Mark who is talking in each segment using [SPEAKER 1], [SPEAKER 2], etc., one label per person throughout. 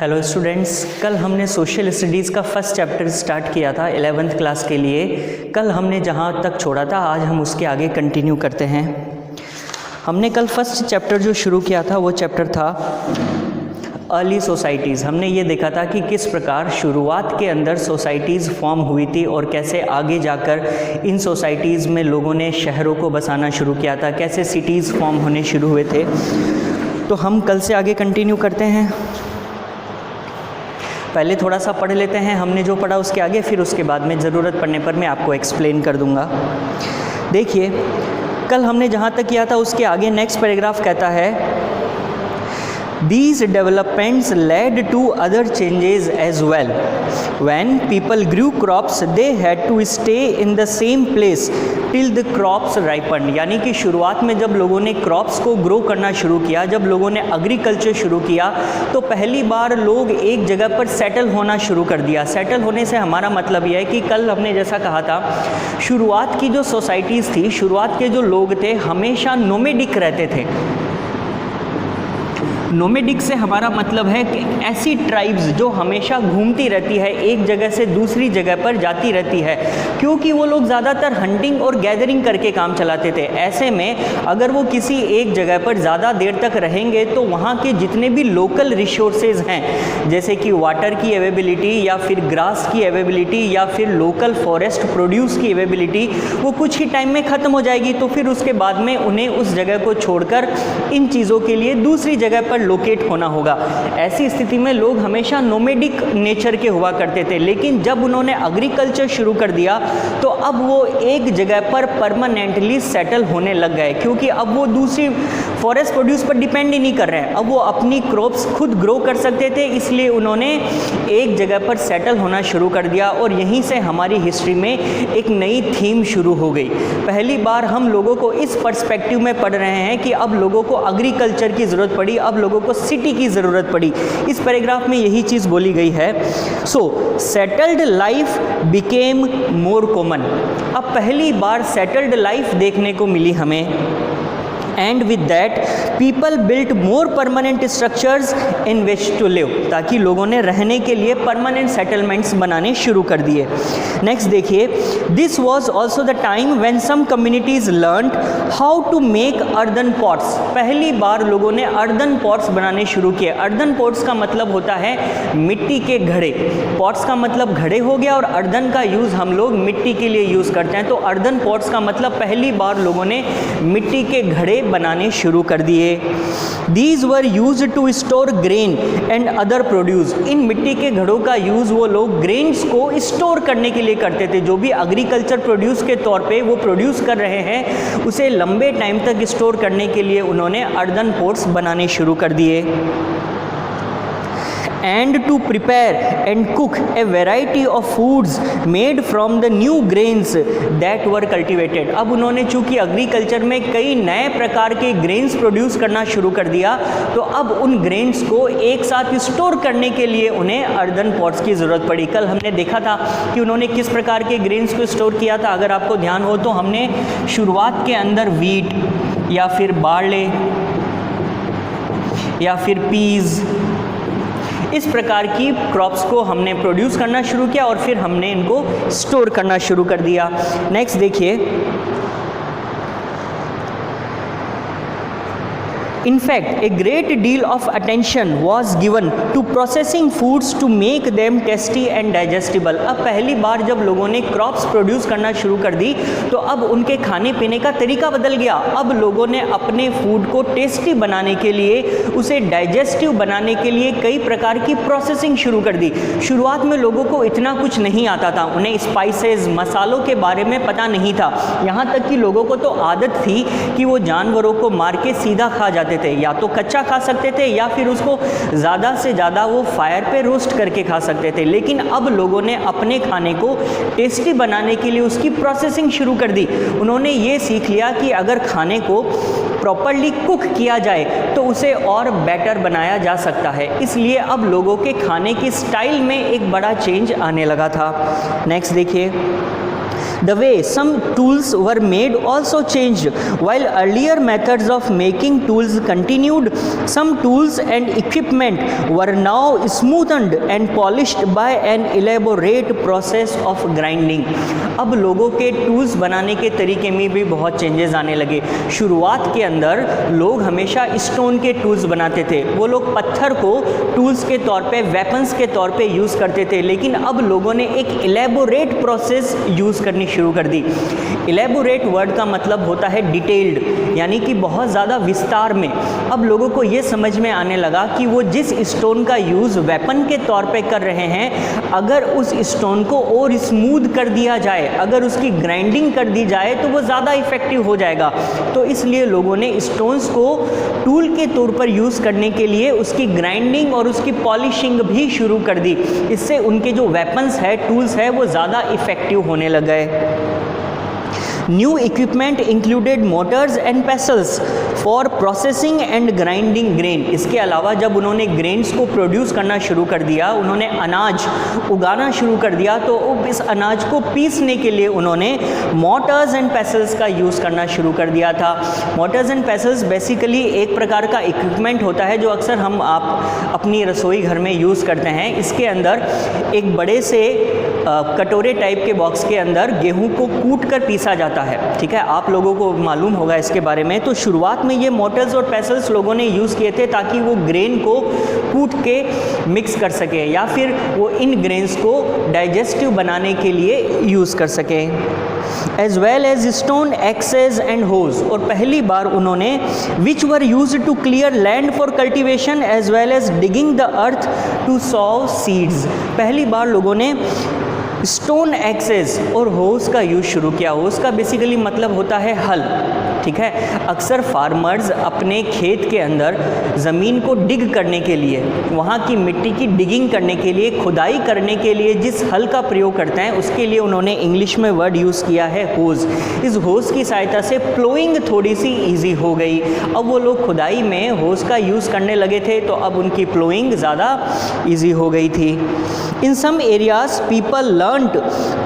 [SPEAKER 1] Hello students, कल हमने social studies का फर्स्ट चैप्टर स्टार्ट किया था 11th क्लास के लिए। कल हमने जहाँ तक छोड़ा था आज हम उसके आगे कंटिन्यू करते हैं। हमने कल फर्स्ट चैप्टर जो शुरू किया था वो चैप्टर था अर्ली सोसाइटीज़। हमने ये देखा था कि किस प्रकार शुरुआत के अंदर सोसाइटीज़ फॉर्म हुई थी और कैसे आगे जाकर इन सोसाइटीज़ में लोगों ने शहरों को बसाना शुरू किया था, कैसे सिटीज़ फॉर्म होने शुरू हुए थे। तो हम कल से आगे कंटिन्यू करते हैं। पहले थोड़ा सा पढ़ लेते हैं हमने जो पढ़ा उसके आगे, फिर उसके बाद में ज़रूरत पड़ने पर मैं आपको एक्सप्लेन कर दूंगा। देखिए, कल हमने जहाँ तक किया था उसके आगे नेक्स्ट पैराग्राफ कहता है These developments led to other changes as well. When people grew crops, they had to stay in the same place till the crops ripened. यानी कि शुरुआत में जब लोगों ने क्रॉप्स को ग्रो करना शुरू किया, जब लोगों ने एग्रीकल्चर शुरू किया, तो पहली बार लोग एक जगह पर सेटल होना शुरू कर दिया। सेटल होने से हमारा मतलब यह है कि कल हमने जैसा कहा था, शुरुआत की जो सोसाइटीज़ थी, शुरुआत के जो लोग थे, हमेशा नोमेडिक रहते थे। नोमेडिक से हमारा मतलब है कि ऐसी ट्राइब्स जो हमेशा घूमती रहती है, एक जगह से दूसरी जगह पर जाती रहती है, क्योंकि वो लोग ज़्यादातर हंटिंग और गैदरिंग करके काम चलाते थे। ऐसे में अगर वो किसी एक जगह पर ज़्यादा देर तक रहेंगे तो वहाँ के जितने भी लोकल रिसोर्सेज हैं, जैसे कि वाटर की अवेलेबिलिटी या फिर ग्रास की अवेलेबिलिटी या फिर लोकल फॉरेस्ट प्रोड्यूस की अवेलेबिलिटी, वो कुछ ही टाइम में ख़त्म हो जाएगी। तो फिर उसके बाद में उन्हें उस जगह को छोड़कर इन चीज़ों के लिए दूसरी जगह पर लोकेट होना होगा। ऐसी स्थिति में लोग हमेशा नोमेडिक नेचर के हुआ करते थे, लेकिन जब उन्होंने एग्रीकल्चर शुरू कर दिया तो अब वो एक जगह पर परमानेंटली सेटल होने लग गए, क्योंकि अब वो दूसरी फॉरेस्ट प्रोड्यूस पर डिपेंड ही नहीं कर रहे हैं। अब वो अपनी क्रॉप्स खुद ग्रो कर सकते थे, इसलिए उन्होंने एक जगह पर सेटल होना शुरू कर दिया। और यहीं से हमारी हिस्ट्री में एक नई थीम शुरू हो गई। पहली बार हम लोगों को इस पर्सपेक्टिव में पढ़ रहे हैं कि अब लोगों को एग्रीकल्चर की ज़रूरत पड़ी, अब लोगों को सिटी की ज़रूरत पड़ी। इस पैराग्राफ में यही चीज़ बोली गई है। So settled life became more common. अब पहली बार सेटल्ड लाइफ देखने को मिली हमें। And with that people built more permanent structures in which to live, ताकि लोगों ने रहने के लिए परमानेंट सेटलमेंट्स बनाने शुरू कर दिए। नेक्स्ट देखिए, this was also the time when some communities learned how to make earthen pots. पहली बार लोगों ने अर्दन पॉट्स बनाने शुरू किए। अर्दन पॉट्स का मतलब होता है मिट्टी के घड़े। पॉट्स का मतलब घड़े हो गया और अर्दन का यूज़ हम लोग मिट्टी के लिए यूज़ करते हैं। तो अर्दन पॉट्स का मतलब पहली बार लोगों ने मिट्टी के घड़े बनाने शुरू कर दिए। These were used to store grain and other produce. इन मिट्टी के घड़ों का यूज़ वो लोग ग्रेन्स को स्टोर करने के लिए करते थे। जो भी एग्रीकल्चर प्रोड्यूस के तौर पे वो प्रोड्यूस कर रहे हैं, उसे लंबे टाइम तक स्टोर करने के लिए उन्होंने अर्दन पोट्स बनाने शुरू कर दिए। And to prepare and cook a variety of foods made from the new grains that were cultivated. अब उन्होंने चूँकि एग्रीकल्चर में कई नए प्रकार के ग्रेन्स प्रोड्यूस करना शुरू कर दिया, तो अब उन ग्रेन्स को एक साथ स्टोर करने के लिए उन्हें अर्दन पॉट्स की ज़रूरत पड़ी। कल हमने देखा था कि उन्होंने किस प्रकार के ग्रेन्स को स्टोर किया था। अगर आपको ध्यान हो तो हमने शुरुआत के अंदर वीट या फिर बार्ले या फिर पीज़, इस प्रकार की क्रॉप्स को हमने प्रोड्यूस करना शुरू किया और फिर हमने इनको स्टोर करना शुरू कर दिया। नेक्स्ट देखिए, In fact, a great deal of attention was given to processing foods to make them tasty and digestible. अब पहली बार जब लोगों ने क्रॉप्स प्रोड्यूस करना शुरू कर दी तो अब उनके खाने पीने का तरीका बदल गया। अब लोगों ने अपने फूड को टेस्टी बनाने के लिए, उसे डाइजेस्टिव बनाने के लिए कई प्रकार की प्रोसेसिंग शुरू कर दी। शुरुआत में लोगों को इतना कुछ नहीं आता था, उन्हें स्पाइसेस, मसालों के बारे में पता नहीं था। यहाँ तक कि लोगों को तो आदत थी कि वो जानवरों को मार के सीधा खा जाते थे, या तो कच्चा खा सकते थे या फिर उसको ज़्यादा से ज़्यादा वो फायर पे रोस्ट करके खा सकते थे। लेकिन अब लोगों ने अपने खाने को टेस्टी बनाने के लिए उसकी प्रोसेसिंग शुरू कर दी। उन्होंने ये सीख लिया कि अगर खाने को प्रॉपरली कुक किया जाए तो उसे और बेटर बनाया जा सकता है। इसलिए अब लोगों के खाने की स्टाइल में एक बड़ा चेंज आने लगा था। नेक्स्ट देखिए, The way some tools were made also changed. While earlier methods of making tools continued, some tools and equipment were now smoothened and polished by an elaborate process of grinding. अब लोगों के tools बनाने के तरीके में भी बहुत changes आने लगे। शुरुआत के अंदर लोग हमेशा स्टोन के टूल्स बनाते थे, वो लोग पत्थर को टूल्स के तौर पे, वेपन्स के तौर पे यूज़ करते थे, लेकिन अब लोगों ने एक इलेबोरेट प्रोसेस यूज़ करनी शुरू कर दी। इलेबोरेट वर्ड का मतलब होता है डिटेल्ड, यानी कि बहुत ज़्यादा विस्तार में। अब लोगों को ये समझ में आने लगा कि वो जिस स्टोन का यूज़ वेपन के तौर पे कर रहे हैं, अगर उस स्टोन को और स्मूथ कर दिया जाए, अगर उसकी ग्राइंडिंग कर दी जाए तो वो ज़्यादा इफ़ेक्टिव हो जाएगा। तो इसलिए लोगों ने स्टोन्स को टूल के तौर पर यूज़ करने के लिए उसकी ग्राइंडिंग और उसकी पॉलिशिंग भी शुरू कर दी। इससे उनके जो वेपन्स है, टूल्स है, वो ज़्यादा इफ़ेक्टिव होने लग गए। New equipment included motors and pestles for processing and grinding grain. इसके अलावा जब उन्होंने ग्रेन्स को प्रोड्यूस करना शुरू कर दिया, उन्होंने अनाज उगाना शुरू कर दिया, तो इस अनाज को पीसने के लिए उन्होंने मोटर्स एंड पेसल्स का यूज़ करना शुरू कर दिया था। मोटर्स एंड पेसल्स बेसिकली एक प्रकार का इक्विपमेंट होता है जो अक्सर हम अपनी रसोई घर में यूज़ करते हैं। इसके अंदर एक बड़े से कटोरे टाइप के बॉक्स के अंदर गेहूं को कूट कर पीसा जाता है। ठीक है, आप लोगों को मालूम होगा इसके बारे में। तो शुरुआत में ये मोटर्स और पेसल्स लोगों ने यूज़ किए थे ताकि वो ग्रेन को कूट के मिक्स कर सके या फिर वो इन ग्रेन्स को डाइजेस्टिव बनाने के लिए यूज़ कर सके। As well as stone axes and hoes, और पहली बार उन्होंने which were used to clear land for cultivation as well as digging the earth to sow seeds. पहली बार लोगों ने स्टोन एक्सेस और होस का यूज़ शुरू किया। होस का बेसिकली मतलब होता है हल। ठीक है, अक्सर फार्मर्स अपने खेत के अंदर ज़मीन को डिग करने के लिए, वहाँ की मिट्टी की डिगिंग करने के लिए, खुदाई करने के लिए जिस हल का प्रयोग करते हैं, उसके लिए उन्होंने इंग्लिश में वर्ड यूज़ किया है होज। इस होज की सहायता से प्लोइंग थोड़ी सी ईजी हो गई। अब वो लोग खुदाई में होज का यूज़ करने लगे थे, तो अब उनकी प्लोइंग ज़्यादा ईजी हो गई थी। In some areas, people learned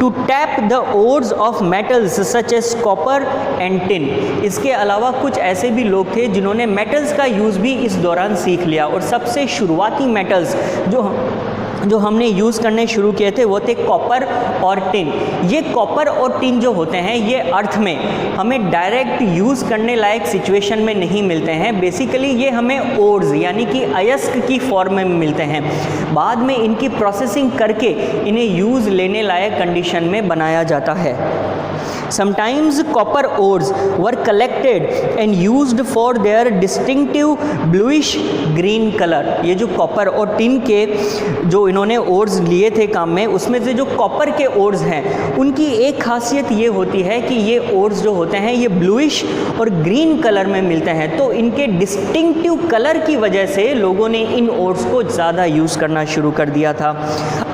[SPEAKER 1] to tap the ores of metals such as copper and tin. इसके अलावा कुछ ऐसे भी लोग थे जिन्होंने मेटल्स का यूज़ भी इस दौरान सीख लिया, और सबसे शुरुआती मेटल्स जो हमने यूज़ करने शुरू किए थे वो थे कॉपर और टिन। ये कॉपर और टिन जो होते हैं, ये अर्थ में हमें डायरेक्ट यूज़ करने लायक सिचुएशन में नहीं मिलते हैं। बेसिकली ये हमें ओर्स यानी कि अयस्क की फॉर्म में मिलते हैं। बाद में इनकी प्रोसेसिंग करके इन्हें यूज़ लेने लायक कंडीशन में बनाया जाता है। Sometimes copper ores were collected and used for their distinctive bluish green color. ये जो कॉपर और टिन के जो इन्होंने ओर्स लिए थे काम में, उसमें से जो कॉपर के ओर्स हैं, उनकी एक खासियत ये होती है कि ये ओर्स जो होते हैं ये ब्लूइश और ग्रीन कलर में मिलते हैं। तो इनके डिस्टिंक्टिव कलर की वजह से लोगों ने इन ओर्स को ज़्यादा यूज़ करना शुरू कर दिया था।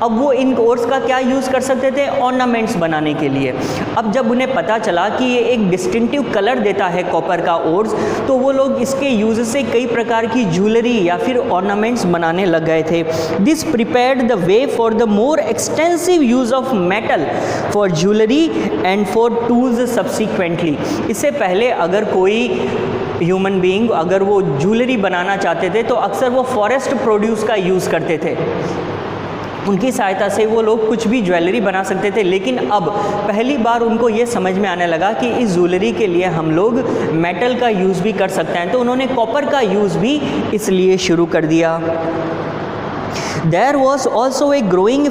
[SPEAKER 1] अब वो इन ओर्स का क्या यूज़ कर सकते थे? ऑर्नामेंट्स बनाने के लिए। अब जब उन्हें पता चला कि ये एक डिस्टिंक्टिव कलर देता है कॉपर का ओर्स, तो वो लोग इसके यूज से कई प्रकार की ज्वेलरी या फिर ऑर्नामेंट्स बनाने लग गए थे। This prepared the way for the more extensive use of metal for jewellery and for tools subsequently. इससे पहले अगर कोई ह्यूमन बीइंग अगर वो ज्वेलरी बनाना चाहते थे तो अक्सर वो फॉरेस्ट प्रोड्यूस का यूज़ करते थे। उनकी सहायता से वो लोग कुछ भी ज्वेलरी बना सकते थे, लेकिन अब पहली बार उनको ये समझ में आने लगा कि इस ज्वेलरी के लिए हम लोग मेटल का यूज़ भी कर सकते हैं, तो उन्होंने कॉपर का यूज़ भी इसलिए शुरू कर दिया। There was also a growing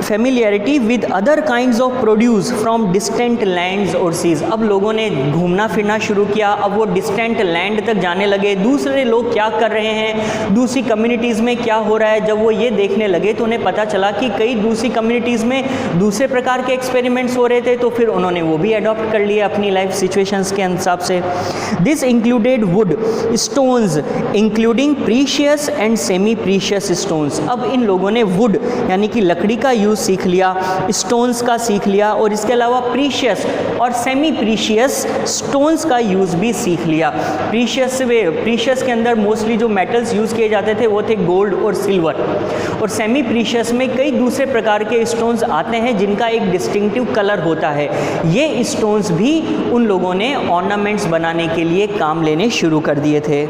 [SPEAKER 1] familiarity with other kinds of produce from distant lands or seas. अब लोगों ने घूमना फिरना शुरू किया। अब वो डिस्टेंट लैंड तक जाने लगे, दूसरे लोग क्या कर रहे हैं, दूसरी कम्युनिटीज़ में क्या हो रहा है। जब वो ये देखने लगे तो उन्हें पता चला कि कई दूसरी कम्युनिटीज़ में दूसरे प्रकार के एक्सपेरिमेंट्स हो रहे थे, तो फिर उन्होंने वो भी अडॉप्ट कर लिया अपनी लाइफ सिचुएशंस के हिसाब से। This included would stones including precious and semi precious stones. अब इन लोगों ने वुड यानी कि लकड़ी का यूज़ सीख लिया, स्टोन्स का सीख लिया, और इसके अलावा प्रीशियस और सेमी प्रीशियस स्टोन्स का यूज़ भी सीख लिया। प्रीशियस के अंदर मोस्टली जो मेटल्स यूज़ किए जाते थे वो थे गोल्ड और सिल्वर, और सेमी प्रीशियस में कई दूसरे प्रकार के स्टोन्स आते हैं जिनका एक डिस्टिंक्टिव कलर होता है। ये स्टोन्स भी उन लोगों ने ऑर्नामेंट्स बनाने के लिए काम लेने शुरू कर दिए थे।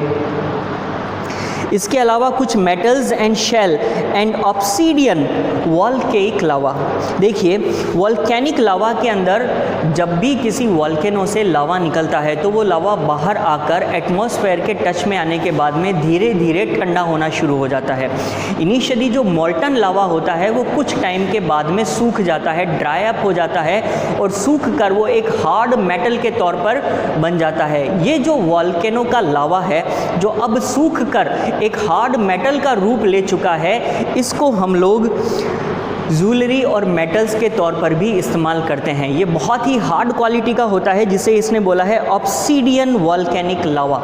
[SPEAKER 1] इसके अलावा कुछ metals and shell and obsidian volcanic lava. देखिए, वॉल्केनिक लावा के अंदर जब भी किसी वॉल्केनो से लावा निकलता है तो वो लावा बाहर आकर एटमॉस्फेयर के टच में आने के बाद में धीरे धीरे ठंडा होना शुरू हो जाता है। इनिशियली जो मोल्टन लावा होता है वो कुछ टाइम के बाद में सूख जाता है, ड्राई अप हो जाता है, और सूख कर वो एक हार्ड मेटल के तौर पर बन जाता है। ये जो वॉल्केनो का लावा है जो अब सूख कर एक हार्ड मेटल का रूप ले चुका है, इसको हम लोग ज्वेलरी और मेटल्स के तौर पर भी इस्तेमाल करते हैं। ये बहुत ही हार्ड क्वालिटी का होता है जिसे इसने बोला है ऑब्सीडियन वॉल्केनिक लावा।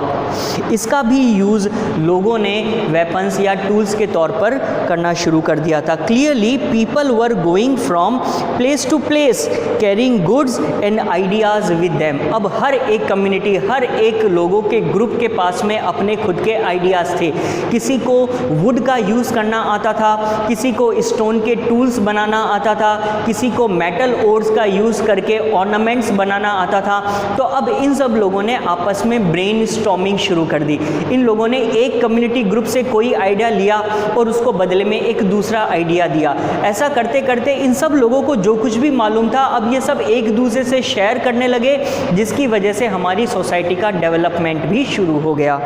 [SPEAKER 1] इसका भी यूज़ लोगों ने वेपन्स या टूल्स के तौर पर करना शुरू कर दिया था। Clearly people were going from place to place carrying goods and ideas with them. अब हर एक कम्युनिटी, हर एक लोगों के ग्रुप के पास में अपने खुद के आइडियाज़ थे। किसी को वुड का यूज़ करना आता था, किसी को स्टोन के टूल्स बनाना आता था, किसी को मेटल ओर्स का यूज़ करके ऑर्नामेंट्स बनाना आता था। तो अब इन सब लोगों ने आपस में ब्रेनस्टॉर्मिंग शुरू कर दी। इन लोगों ने एक कम्युनिटी ग्रुप से कोई आइडिया लिया और उसको बदले में एक दूसरा आइडिया दिया। ऐसा करते करते इन सब लोगों को जो कुछ भी मालूम था अब ये सब एक दूसरे से शेयर करने लगे, जिसकी वजह से हमारी सोसाइटी का डेवलपमेंट भी शुरू हो गया।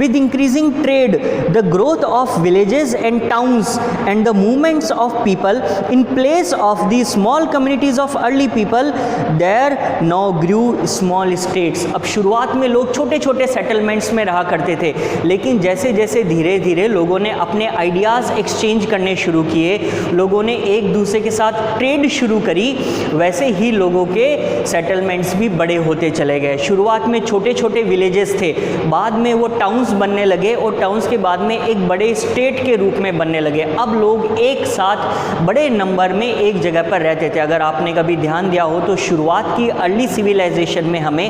[SPEAKER 1] With increasing trade, the growth of villages and towns and the movements of people in place of the small communities of early people, there now grew small states. अब शुरुआत में लोग छोटे छोटे सेटलमेंट्स में रहा करते थे, लेकिन जैसे जैसे धीरे धीरे लोगों ने अपने आइडियाज़ एक्सचेंज करने शुरू किए, लोगों ने एक दूसरे के साथ ट्रेड शुरू करी, वैसे ही लोगों के सेटलमेंट्स भी बड़े होते चले गए। शुरुआत में छोटे छोटे विलेजेस थे, बाद में वो टाउन्स बनने लगे, और टाउन्स के बाद में एक बड़े स्टेट के रूप में बनने लगे। अब लोग एक साथ बड़े नंबर में एक जगह पर रहते थे। अगर आपने कभी ध्यान दिया हो तो शुरुआत की अर्ली सिविलाइजेशन में हमें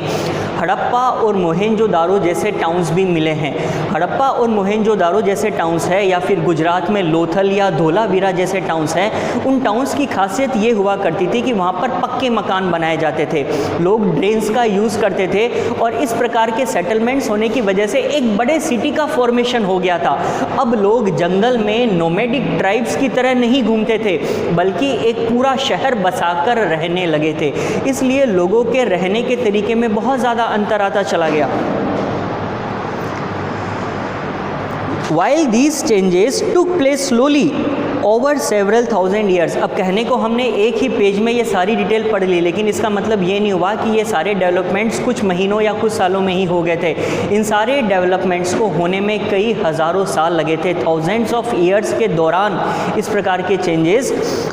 [SPEAKER 1] हड़प्पा और मोहेंजोदारो जैसे टाउन्स भी मिले हैं। हड़प्पा और मोहेंजोदारो जैसे टाउन्स है, या फिर गुजरात में लोथल या धोलावीरा जैसे टाउन्स हैं, उन टाउन्स की खासियत ये हुआ करती थी कि वहाँ पर पक्के मकान बनाए जाते थे, लोग ड्रेन्स का यूज़ करते थे, और इस प्रकार के सेटलमेंट्स होने की वजह से एक बड़े सिटी का फॉर्मेशन हो गया था। अब लोग जंगल में नोमैडिक ट्राइब्स की तरह नहीं घूमते थे, बल्कि एक पूरा शहर बसाकर रहने लगे थे। इसलिए लोगों के रहने के तरीके में बहुत ज़्यादा अंतर आता चला गया। While these changes took place slowly over several thousand years, अब कहने को हमने एक ही पेज में ये सारी डिटेल पढ़ ली, लेकिन इसका मतलब ये नहीं हुआ कि ये सारे डेवलपमेंट्स कुछ महीनों या कुछ सालों में ही हो गए थे। इन सारे डेवलपमेंट्स को होने में कई हज़ारों साल लगे थे। थाउजेंड्स ऑफ ईयर्स के दौरान इस प्रकार के चेंजेस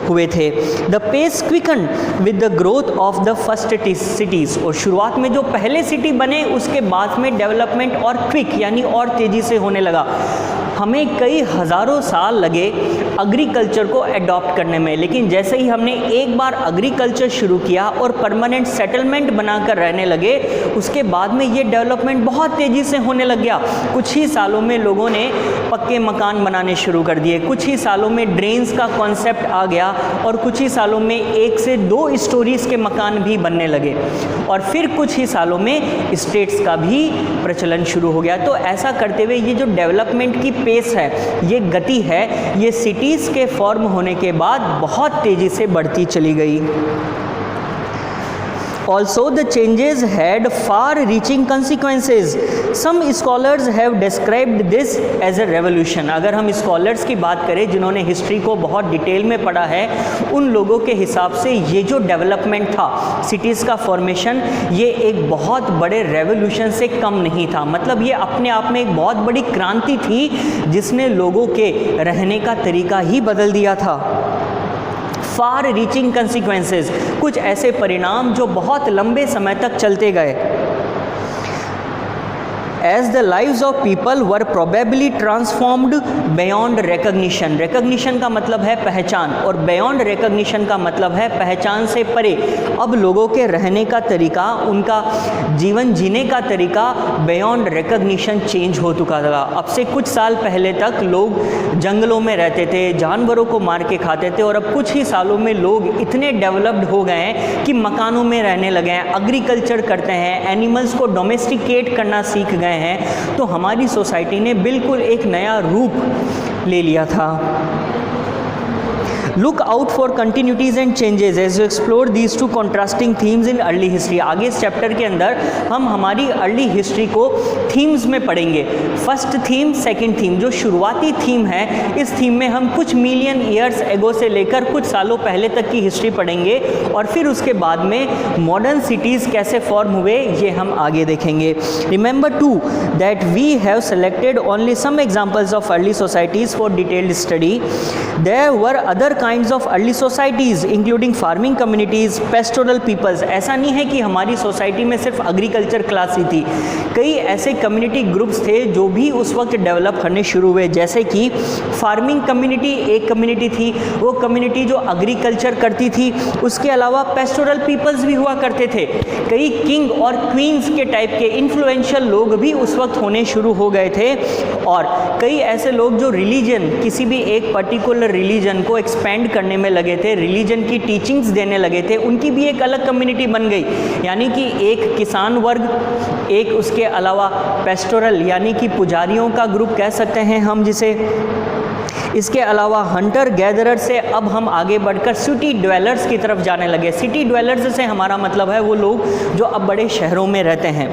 [SPEAKER 1] हुए थे। The pace quicken with the growth of the first cities, और शुरुआत में जो पहले सिटी बने उसके बाद में डेवलपमेंट और क्विक यानी और तेज़ी से होने लगा। हमें कई हज़ारों साल लगे एग्रीकल्चर को अडॉप्ट करने में, लेकिन जैसे ही हमने एक बार एग्रीकल्चर शुरू किया और परमानेंट सेटलमेंट बनाकर रहने लगे, उसके बाद में ये डेवलपमेंट बहुत तेज़ी से होने लग गया। कुछ ही सालों में लोगों ने पक्के मकान बनाने शुरू कर दिए, कुछ ही सालों में ड्रेन्स का कॉन्सेप्ट आ गया, और कुछ ही सालों में 1 से 2 स्टोरीज़ के मकान भी बनने लगे, और फिर कुछ ही सालों में स्टेट्स का भी प्रचलन शुरू हो गया। तो ऐसा करते हुए ये जो डेवलपमेंट की पेस है, ये गति है, ये सिटीज़ के फॉर्म होने के बाद बहुत तेज़ी से बढ़ती चली गई। Also, the changes had far-reaching consequences. Some scholars have described this as a revolution. अगर हम स्कॉलर्स की बात करें जिन्होंने हिस्ट्री को बहुत डिटेल में पढ़ा है, उन लोगों के हिसाब से ये जो डेवलपमेंट था, सिटीज़ का फॉर्मेशन, ये एक बहुत बड़े रेवोल्यूशन से कम नहीं था। मतलब ये अपने आप में एक बहुत बड़ी क्रांति थी जिसने लोगों के रहने का तरीका ही बदल दिया था। फार रीचिंग कंसिक्वेंसेस, कुछ ऐसे परिणाम जो बहुत लंबे समय तक चलते गए। As the lives of people were probably transformed beyond recognition. Recognition का मतलब है पहचान और बियॉन्ड रिकग्निशन का मतलब है पहचान से परे। अब लोगों के रहने का तरीका, उनका जीवन जीने का तरीका बियॉन्ड रिकग्निशन चेंज हो चुका था। अब से कुछ साल पहले तक लोग जंगलों में रहते थे, जानवरों को मार के खाते थे, और अब कुछ ही सालों में लोग इतने डेवलप्ड हो गए हैं कि मकानों में रहने लगे हैं, एग्रीकल्चर करते हैं, एनिमल्स को डोमेस्टिकेट करना सीख गए हैं। तो हमारी सोसाइटी ने बिल्कुल एक नया रूप ले लिया था। Look out for continuities and changes as you explore these two contrasting themes in early history। आगे इस चैप्टर के अंदर हम हमारी अर्ली हिस्ट्री को थीम्स में पढ़ेंगे। First theme, second theme. जो शुरुआती थीम है, इस थीम में हम कुछ मिलियन ईयर्स एगो से लेकर कुछ सालों पहले तक की हिस्ट्री पढ़ेंगे, और फिर उसके बाद में मॉडर्न सिटीज़ कैसे फॉर्म हुए ये हम आगे देखेंगे। Remember to that we have selected only some examples of early societies for detailed study. There were other kinds of early societies including farming communities, pastoral peoples. ऐसा नहीं है कि हमारी सोसाइटी में सिर्फ एग्रीकल्चर क्लास ही थी, कई ऐसे कम्युनिटी ग्रुप्स थे जो भी उस वक्त डेवलप करने शुरू हुए। जैसे कि फार्मिंग कम्युनिटी एक कम्युनिटी थी, वो कम्युनिटी जो एग्रीकल्चर करती थी। उसके अलावा पेस्टोरल पीपल्स भी हुआ करते थे। कई किंग और क्वींस के टाइप के इन्फ्लुएंशियल लोग भी उस वक्त होने शुरू हो गए थे, और कई ऐसे लोग जो रिलीजन, किसी भी एक पर्टिकुलर रिलीजन को एक्सपेंड करने में लगे थे, रिलीजन की टीचिंग्स देने लगे थे, उनकी भी एक अलग कम्युनिटी बन गई। यानी कि एक किसान वर्ग, एक उसके अलावा पेस्टोरल यानी कि पुजारियों का ग्रुप कह सकते हैं हम जिसे। इसके अलावा हंटर गैदरर से अब हम आगे बढ़कर सिटी ड्वेलर्स की तरफ जाने लगे। सिटी ड्वेलर्स से हमारा मतलब है वो लोग जो अब बड़े शहरों में रहते हैं।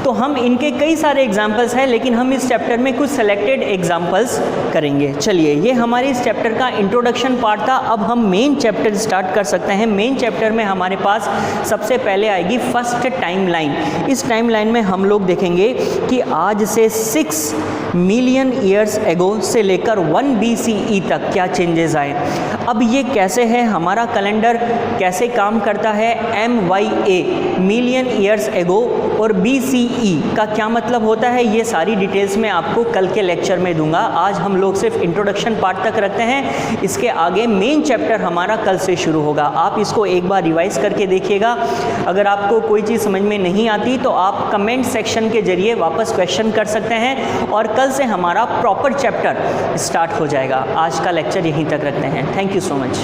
[SPEAKER 1] तो हम इनके कई सारे एग्जाम्पल्स हैं, लेकिन हम इस चैप्टर में कुछ सेलेक्टेड एग्जाम्पल्स करेंगे। चलिए, ये हमारे इस चैप्टर का इंट्रोडक्शन पार्ट था। अब हम मेन चैप्टर स्टार्ट कर सकते हैं। मेन चैप्टर में हमारे पास सबसे पहले आएगी फर्स्ट टाइमलाइन। इस टाइमलाइन में हम लोग देखेंगे कि आज से 6 मिलियन ईयर्स एगो से लेकर 1 BCE तक क्या चेंजेस आए। अब ये कैसे है, हमारा कैलेंडर कैसे काम करता है, MYA मिलियन ईयर्स एगो और BCE का क्या मतलब होता है, ये सारी डिटेल्स मैं आपको कल के लेक्चर में दूंगा। आज हम लोग सिर्फ इंट्रोडक्शन पार्ट तक रखते हैं। इसके आगे मेन चैप्टर हमारा कल से शुरू होगा। आप इसको एक बार रिवाइज करके देखिएगा। अगर आपको कोई चीज़ समझ में नहीं आती तो आप कमेंट सेक्शन के जरिए वापस क्वेश्चन कर सकते हैं, और कल से हमारा प्रॉपर चैप्टर स्टार्ट हो जाएगा। आज का लेक्चर यहीं तक रखते हैं। Thank you so much.